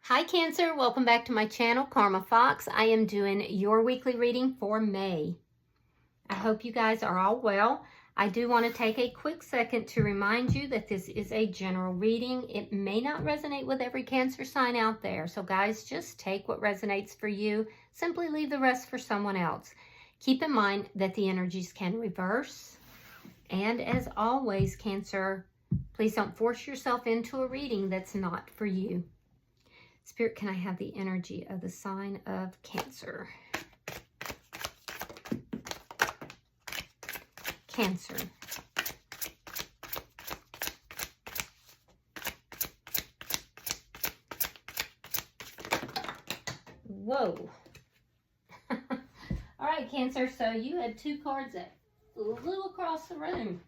Hi Cancer, welcome back to my channel, Karma Fox. I am doing your weekly reading for May. I hope you guys are all well. I do want to take a quick second to remind you that this is a general reading. It may not resonate with every Cancer sign out there. So guys, just take what resonates for you. Simply leave the rest for someone else. Keep in mind that the energies can reverse. And as always, Cancer, please don't force yourself into a reading that's not for you. Spirit, can I have the energy of the sign of Cancer? Cancer. Whoa. All right, Cancer, so you had two cards that flew across the room.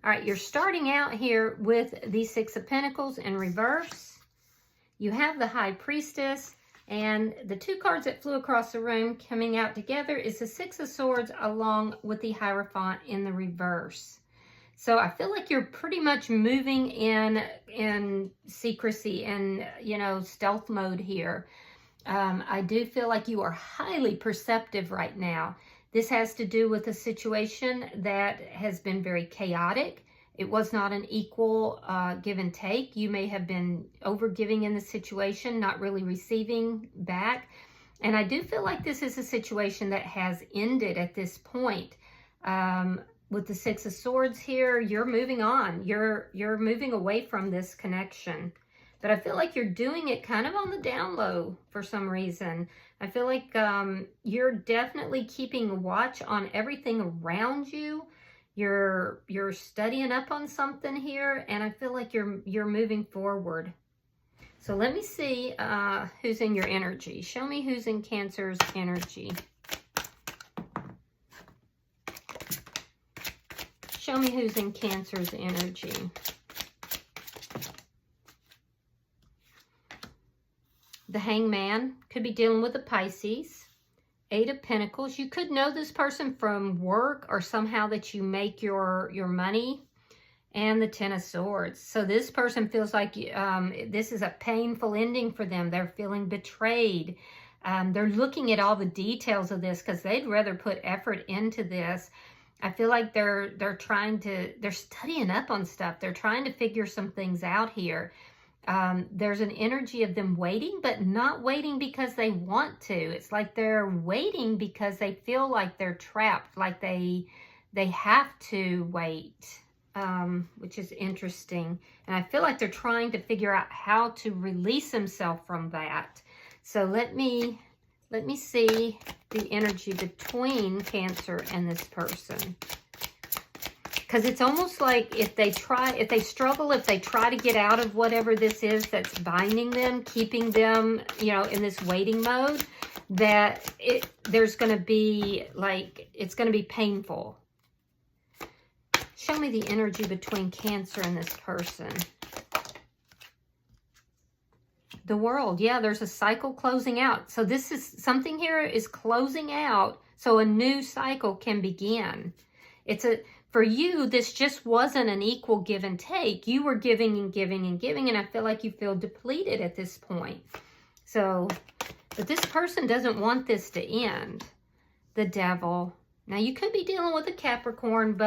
All right, you're starting out here with the Six of Pentacles in reverse. You have the High Priestess, and the two cards that flew across the room coming out together is the Six of Swords along with the Hierophant in the reverse. So I feel like you're pretty much moving in secrecy and, stealth mode here. I do feel like you are highly perceptive right now. This has to do with a situation that has been very chaotic. It was not an equal give and take. You may have been overgiving in the situation, not really receiving back. And I do feel like this is a situation that has ended at this point. With the Six of Swords here, you're moving on. You're moving away from this connection. But I feel like you're doing it kind of on the down low for some reason. I feel like you're definitely keeping watch on everything around you. You're studying up on something here, and I feel like you're moving forward. So let me see who's in your energy. Show me who's in Cancer's energy. Show me who's in Cancer's energy. The Hangman could be dealing with a Pisces. Eight of Pentacles. You could know this person from work or somehow that you make your money. And the Ten of Swords. So this person feels like this is a painful ending for them. They're feeling betrayed. They're looking at all the details of this because they'd rather put effort into this. I feel like they're studying up on stuff. They're trying to figure some things out here. There's an energy of them waiting, but not waiting because they want to. It's like they're waiting because they feel like they're trapped, like they have to wait, which is interesting. And I feel like they're trying to figure out how to release themselves from that. So let me see the energy between Cancer and this person. Because it's almost like if they struggle, if they try to get out of whatever this is that's binding them, keeping them, in this waiting mode, that there's going to be it's going to be painful. Show me the energy between Cancer and this person. The World. Yeah, there's a cycle closing out. So this is something here is closing out so a new cycle can begin. For you, this just wasn't an equal give and take. You were giving and giving and giving, and I feel like you feel depleted at this point. So, but this person doesn't want this to end. The Devil. Now, you could be dealing with a Capricorn,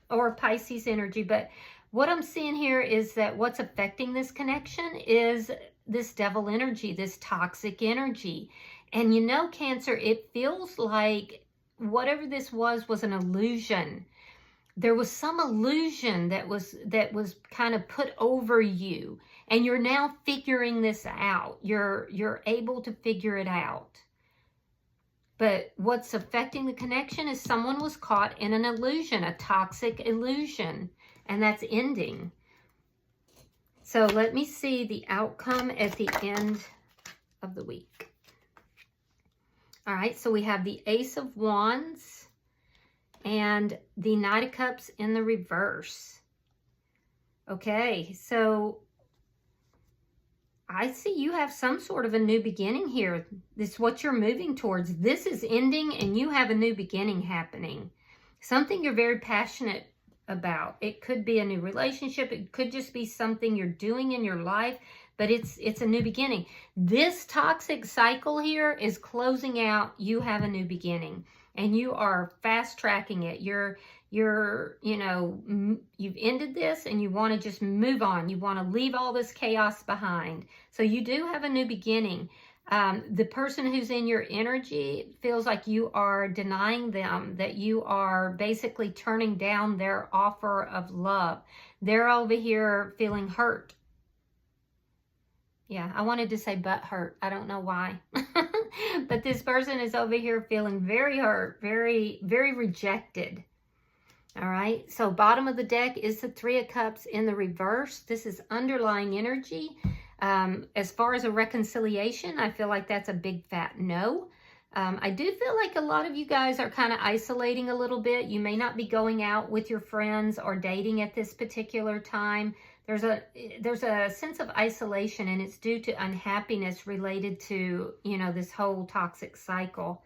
or a Pisces energy, but what I'm seeing here is that what's affecting this connection is this Devil energy, this toxic energy. And Cancer, it feels like whatever this was an illusion. There was some illusion that was kind of put over you, and you're now figuring this out. You're able to figure it out. But what's affecting the connection is someone was caught in an illusion, a toxic illusion, and that's ending. So let me see the outcome at the end of the week. All right, so we have the Ace of Wands and the Knight of Cups in the reverse. Okay, so I see you have some sort of a new beginning here. This is what you're moving towards. This is ending and you have a new beginning happening. Something you're very passionate about. It could be a new relationship. It could just be something you're doing in your life, but it's a new beginning. This toxic cycle here is closing out. You have a new beginning, and you are fast tracking it. You've ended this and you want to just move on. You want to leave all this chaos behind. So you do have a new beginning. The person who's in your energy feels like you are denying them, that you are basically turning down their offer of love. They're over here feeling hurt. Yeah, I wanted to say butt hurt. I don't know why. But this person is over here feeling very hurt, very, very rejected. All right, so bottom of the deck is the Three of Cups in the reverse. This is underlying energy. As far as a reconciliation, I feel like that's a big fat no. I do feel like a lot of you guys are kind of isolating a little bit. You may not be going out with your friends or dating at this particular time. There's a sense of isolation, and it's due to unhappiness related to, this whole toxic cycle.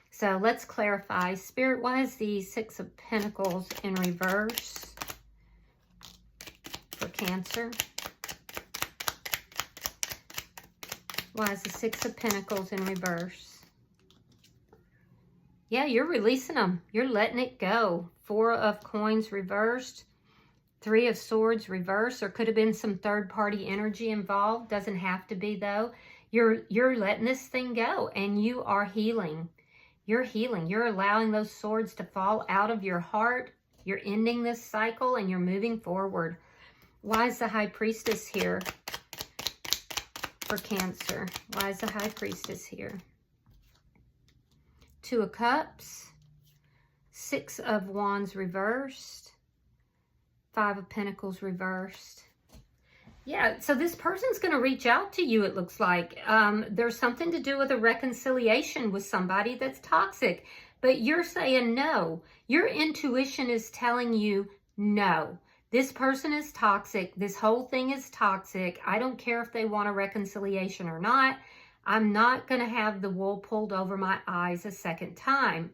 So let's clarify. Spirit, why is the Six of Pentacles in reverse for Cancer? Why is the Six of Pentacles in reverse? Yeah, you're releasing them. You're letting it go. Four of Coins reversed. Three of Swords reversed. There could have been some third-party energy involved. Doesn't have to be, though. You're letting this thing go, and you are healing. You're healing. You're allowing those swords to fall out of your heart. You're ending this cycle, and you're moving forward. Why is the High Priestess here for Cancer? Why is the High Priestess here? Two of Cups. Six of Wands reversed. Five of Pentacles reversed. Yeah, so this person's going to reach out to you, it looks like. There's something to do with a reconciliation with somebody that's toxic. But you're saying no. Your intuition is telling you no. This person is toxic. This whole thing is toxic. I don't care if they want a reconciliation or not. I'm not going to have the wool pulled over my eyes a second time.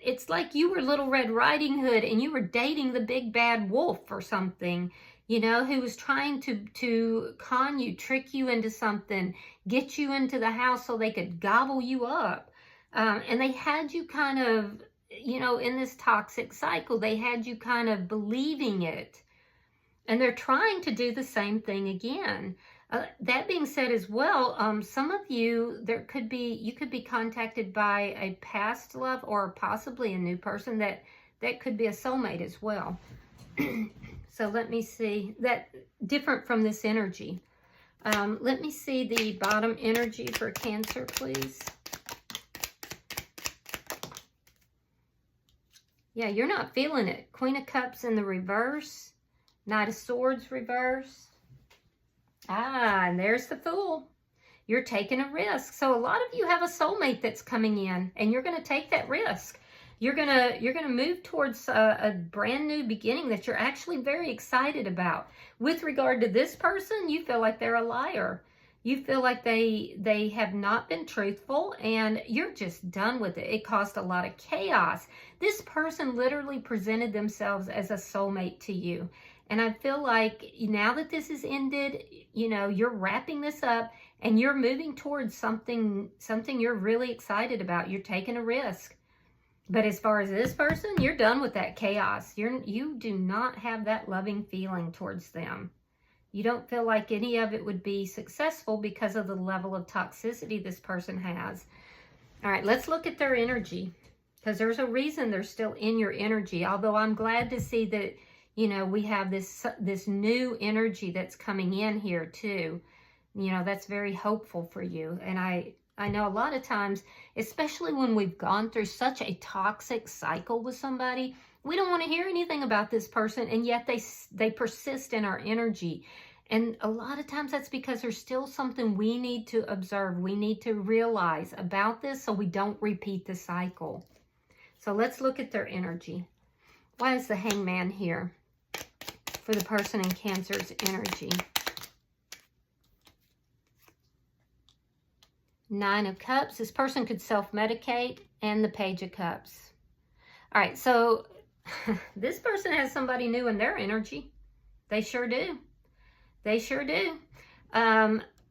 It's like you were Little Red Riding Hood and you were dating the big bad wolf or something, who was trying to con you, trick you into something, get you into the house so they could gobble you up. And they had you kind of, in this toxic cycle, they had you kind of believing it. And they're trying to do the same thing again. That being said as well, some of you, you could be contacted by a past love or possibly a new person that could be a soulmate as well. So let me see, that different from this energy. Let me see the bottom energy for Cancer, please. Yeah, you're not feeling it. Queen of Cups in the reverse. Knight of Swords reverse. And there's the Fool. You're taking a risk. So a lot of you have a soulmate that's coming in, and you're going to take that risk. You're gonna move towards a brand new beginning that you're actually very excited about. With regard to this person, you feel like they're a liar. You feel like they have not been truthful, and you're just done with it. It caused a lot of chaos. This person literally presented themselves as a soulmate to you. And I feel like now that this is ended, you're wrapping this up and you're moving towards something you're really excited about. You're taking a risk. But as far as this person, you're done with that chaos. You do not have that loving feeling towards them. You don't feel like any of it would be successful because of the level of toxicity this person has. All right, let's look at their energy, because there's a reason they're still in your energy. Although I'm glad to see that, we have this new energy that's coming in here too. That's very hopeful for you. And I know a lot of times, especially when we've gone through such a toxic cycle with somebody, we don't want to hear anything about this person, and yet they persist in our energy. And a lot of times that's because there's still something we need to observe. We need to realize about this so we don't repeat the cycle. So let's look at their energy. Why is the Hangman here for the person in Cancer's energy? Nine of Cups. This person could self-medicate, and the Page of Cups. All right, so This person has somebody new in their energy. They sure do. They sure do.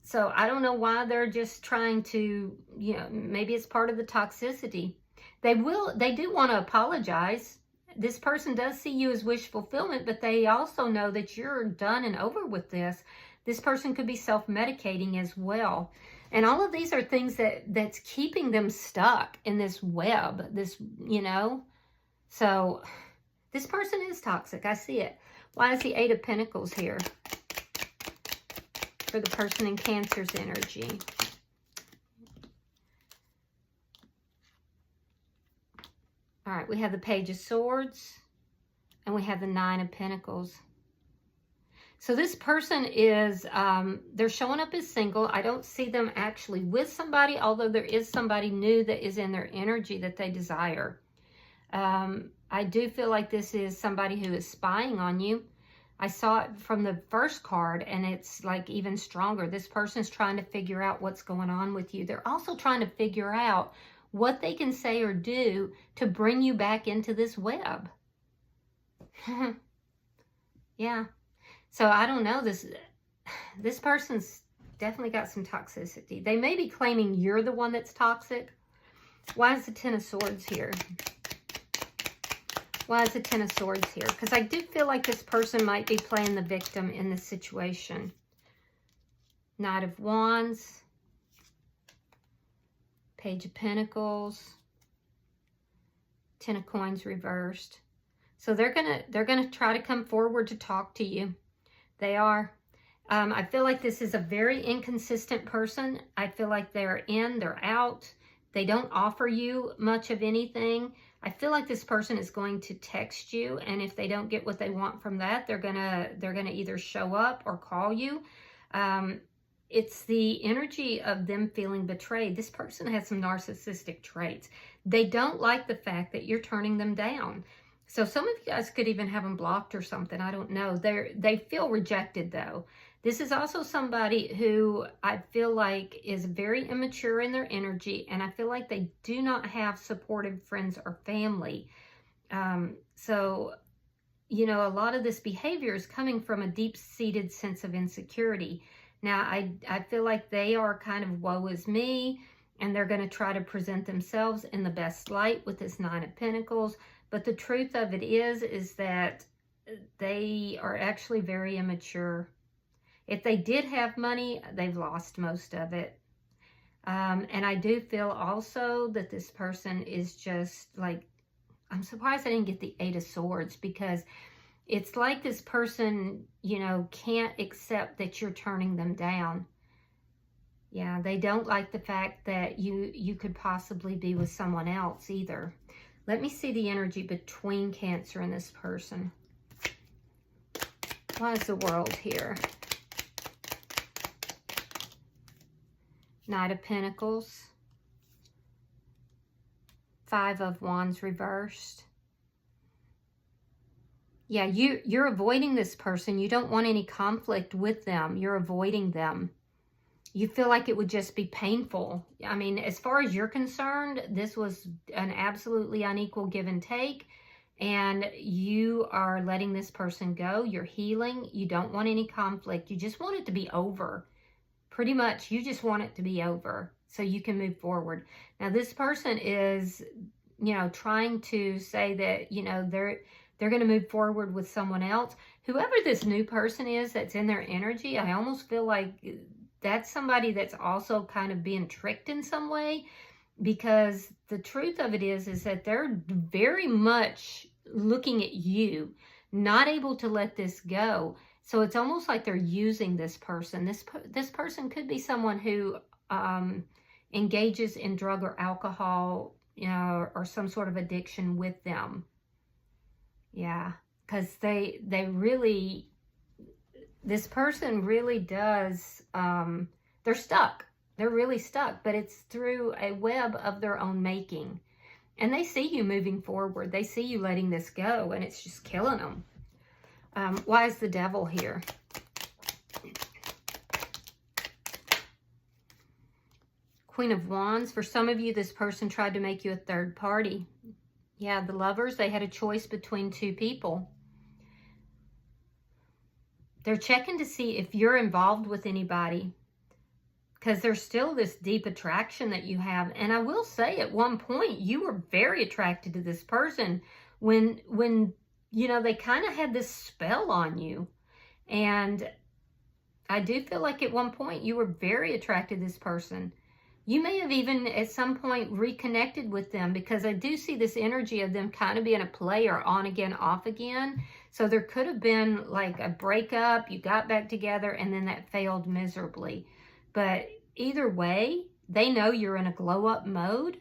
So I don't know why they're just trying to, you know, maybe it's part of the toxicity. They do want to apologize. This person does see you as wish fulfillment, but they also know that you're done and over with this. This person could be self-medicating as well. And all of these are things that's keeping them stuck in this web, this, you know. So this person is toxic. I see it. Why is the Eight of Pentacles here? For the person in Cancer's energy. All right, we have the Page of Swords. And we have the Nine of Pentacles. So this person is, they're showing up as single. I don't see them actually with somebody, although there is somebody new that is in their energy that they desire. I do feel like this is somebody who is spying on you. I saw it from the first card, and it's like even stronger. This person's trying to figure out what's going on with you. They're also trying to figure out what they can say or do to bring you back into this web. Yeah. So I don't know. This person's definitely got some toxicity. They may be claiming you're the one that's toxic. Why is the Ten of Swords here? Why is the Ten of Swords here? Because I do feel like this person might be playing the victim in this situation. Knight of Wands. Page of Pentacles. Ten of Coins reversed. So they're gonna try to come forward to talk to you. They are. I feel like this is a very inconsistent person. I feel like they're in, they're out. They don't offer you much of anything. I feel like this person is going to text you, and if they don't get what they want from that, they're gonna either show up or call you. It's the energy of them feeling betrayed. This person has some narcissistic traits. They don't like the fact that you're turning them down. So some of you guys could even have them blocked or something. I don't know. They feel rejected, though. This is also somebody who I feel like is very immature in their energy, and I feel like they do not have supportive friends or family. So, you know, a lot of this behavior is coming from a deep-seated sense of insecurity. Now, I feel like they are kind of woe is me, and they're going to try to present themselves in the best light with this Nine of Pentacles. But the truth of it is that they are actually very immature. If they did have money, they've lost most of it. And I do feel also that this person is just like, I'm surprised I didn't get the Eight of Swords, because it's like this person, you know, can't accept that you're turning them down. Yeah, they don't like the fact that you could possibly be with someone else either. Let me see the energy between Cancer and this person. Why is the World here? Knight of Pentacles. Five of Wands reversed. Yeah, you're avoiding this person. You don't want any conflict with them. You're avoiding them. You feel like it would just be painful. I mean, as far as you're concerned, this was an absolutely unequal give and take. And you are letting this person go. You're healing. You don't want any conflict. You just want it to be over. Pretty much, you just want it to be over so you can move forward. Now, this person is, you know, trying to say that, you know, they're going to move forward with someone else. Whoever this new person is that's in their energy, I almost feel like that's somebody that's also kind of being tricked in some way, because the truth of it is that they're very much looking at you, not able to let this go. So it's almost like they're using this person. This person could be someone who engages in drug or alcohol, you know, or some sort of addiction with them. Yeah, because they really, this person really does, they're stuck. They're really stuck, but it's through a web of their own making. And they see you moving forward. They see you letting this go, and it's just killing them. Why is the Devil here? Queen of Wands. For some of you, this person tried to make you a third party. Yeah, the Lovers, they had a choice between two people. They're checking to see if you're involved with anybody, because there's still this deep attraction that you have. And I will say, at one point, you were very attracted to this person when you know, they kind of had this spell on you. And I do feel like at one point you were very attracted to this person. You may have even at some point reconnected with them, because I do see this energy of them kind of being a player, on again, off again. So there could have been like a breakup, you got back together, and then that failed miserably. But either way, they know you're in a glow up mode.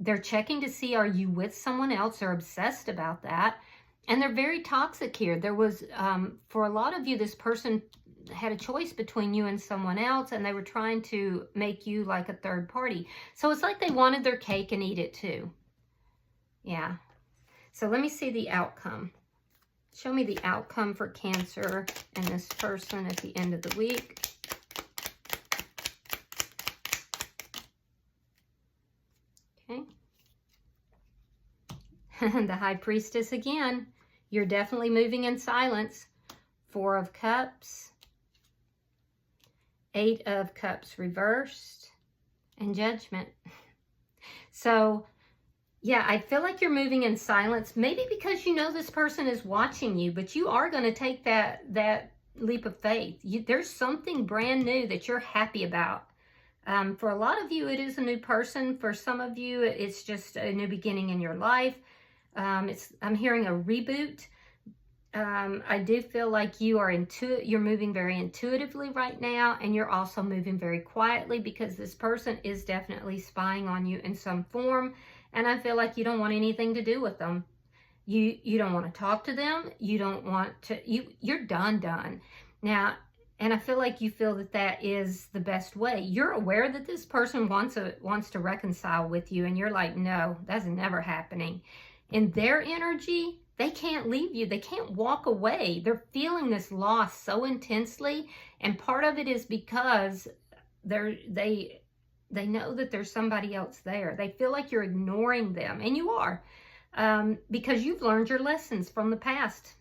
They're checking to see, are you with someone else? They're obsessed about that. And they're very toxic here. There was, for a lot of you, this person had a choice between you and someone else, and they were trying to make you like a third party. So it's like they wanted their cake and eat it too. Yeah. So let me see the outcome. Show me the outcome for Cancer and this person at the end of the week. Okay. The High Priestess again. You're definitely moving in silence. 4 of Cups. 8 of Cups reversed, and Judgment. So, yeah, I feel like you're moving in silence, maybe because you know this person is watching you, but you are going to take that leap of faith. There's something brand new that you're happy about. For a lot of you, it is a new person. For some of you, it's just a new beginning in your life. I'm hearing a reboot. I do feel like you're moving very intuitively right now, and you're also moving very quietly, because this person is definitely spying on you in some form, and I feel like you don't want anything to do with them. You don't want to talk to them. You don't want to, you're done. Now, and I feel like you feel that that is the best way. You're aware that this person wants to reconcile with you, and you're like, no, that's never happening. In their energy, they can't leave you. They can't walk away. They're feeling this loss so intensely. And part of it is because they know that there's somebody else there. They feel like you're ignoring them. And you are, because you've learned your lessons from the past.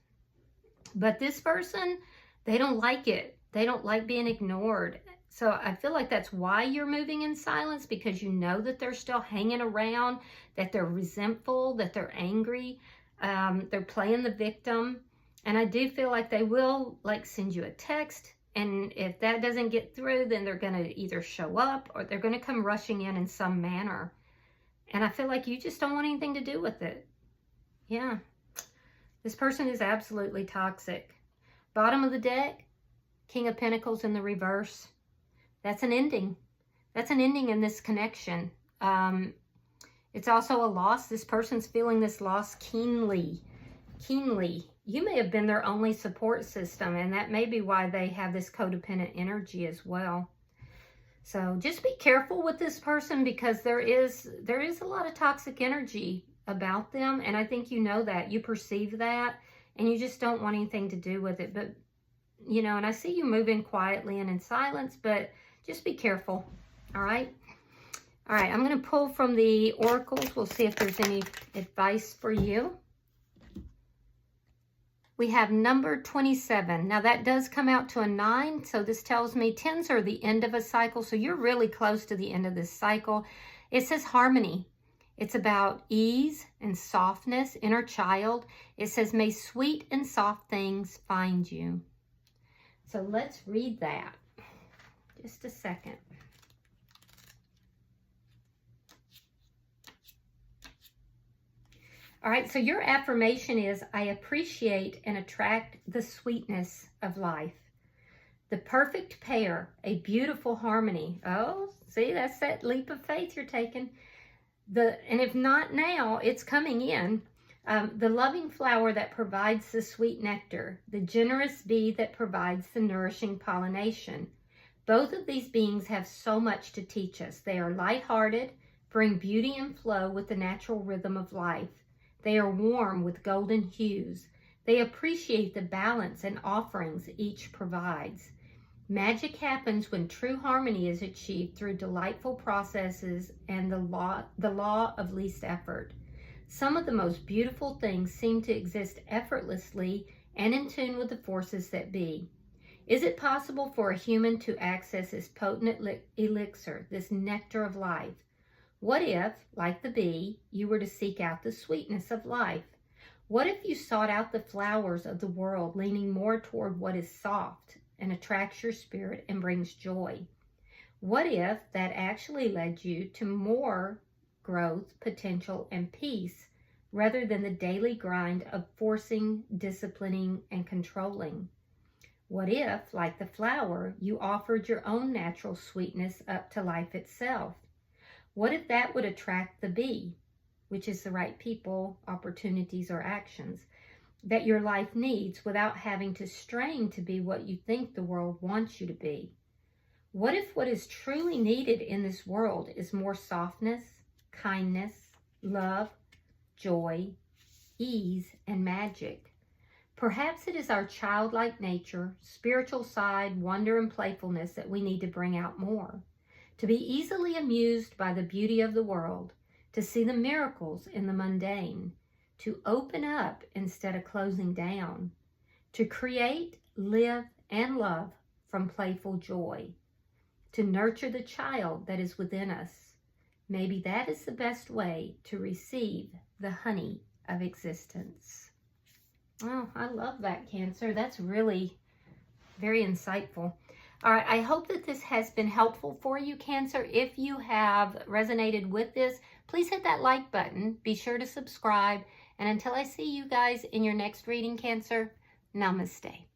But this person, they don't like it. They don't like being ignored. So I feel like that's why you're moving in silence, because you know that they're still hanging around, that they're resentful, that they're angry. They're playing the victim. And I do feel like they will like send you a text. And if that doesn't get through, then they're going to either show up or they're going to come rushing in some manner. And I feel like you just don't want anything to do with it. Yeah. This person is absolutely toxic. Bottom of the deck, King of Pentacles in the reverse. That's an ending. That's an ending in this connection. It's also a loss. This person's feeling this loss keenly. You may have been their only support system, and that may be why they have this codependent energy as well. So just be careful with this person, because there is a lot of toxic energy about them, and I think you know that. You perceive that, and you just don't want anything to do with it. But, you know, and I see you moving quietly and in silence, but just be careful, all right? All right, I'm going to pull from the oracles. We'll see if there's any advice for you. We have number 27. Now, that does come out to a 9, so this tells me 10s are the end of a cycle, so you're really close to the end of this cycle. It says harmony. It's about ease and softness, inner child. It says, may sweet and soft things find you. So let's read that. Just a second. All right, so your affirmation is, I appreciate and attract the sweetness of life. The perfect pair, a beautiful harmony. Oh, see, that's that leap of faith you're taking. And if not now, it's coming in. The loving flower that provides the sweet nectar, the generous bee that provides the nourishing pollination. Both of these beings have so much to teach us. They are lighthearted, bring beauty and flow with the natural rhythm of life. They are warm with golden hues. They appreciate the balance and offerings each provides. Magic happens when true harmony is achieved through delightful processes and the law of least effort. Some of the most beautiful things seem to exist effortlessly and in tune with the forces that be. Is it possible for a human to access this potent elixir, this nectar of life? What if, like the bee, you were to seek out the sweetness of life? What if you sought out the flowers of the world, leaning more toward what is soft and attracts your spirit and brings joy? What if that actually led you to more growth, potential, and peace, rather than the daily grind of forcing, disciplining, and controlling? What if, like the flower, you offered your own natural sweetness up to life itself? What if that would attract the bee, which is the right people, opportunities, or actions that your life needs without having to strain to be what you think the world wants you to be? What if what is truly needed in this world is more softness, kindness, love, joy, ease, and magic? Perhaps it is our childlike nature, spiritual side, wonder, and playfulness that we need to bring out more. To be easily amused by the beauty of the world, to see the miracles in the mundane, to open up instead of closing down, to create, live, and love from playful joy, to nurture the child that is within us. Maybe that is the best way to receive the honey of existence. Oh, I love that, Cancer. That's really very insightful. All right, I hope that this has been helpful for you, Cancer. If you have resonated with this, please hit that like button. Be sure to subscribe. And until I see you guys in your next reading, Cancer, namaste.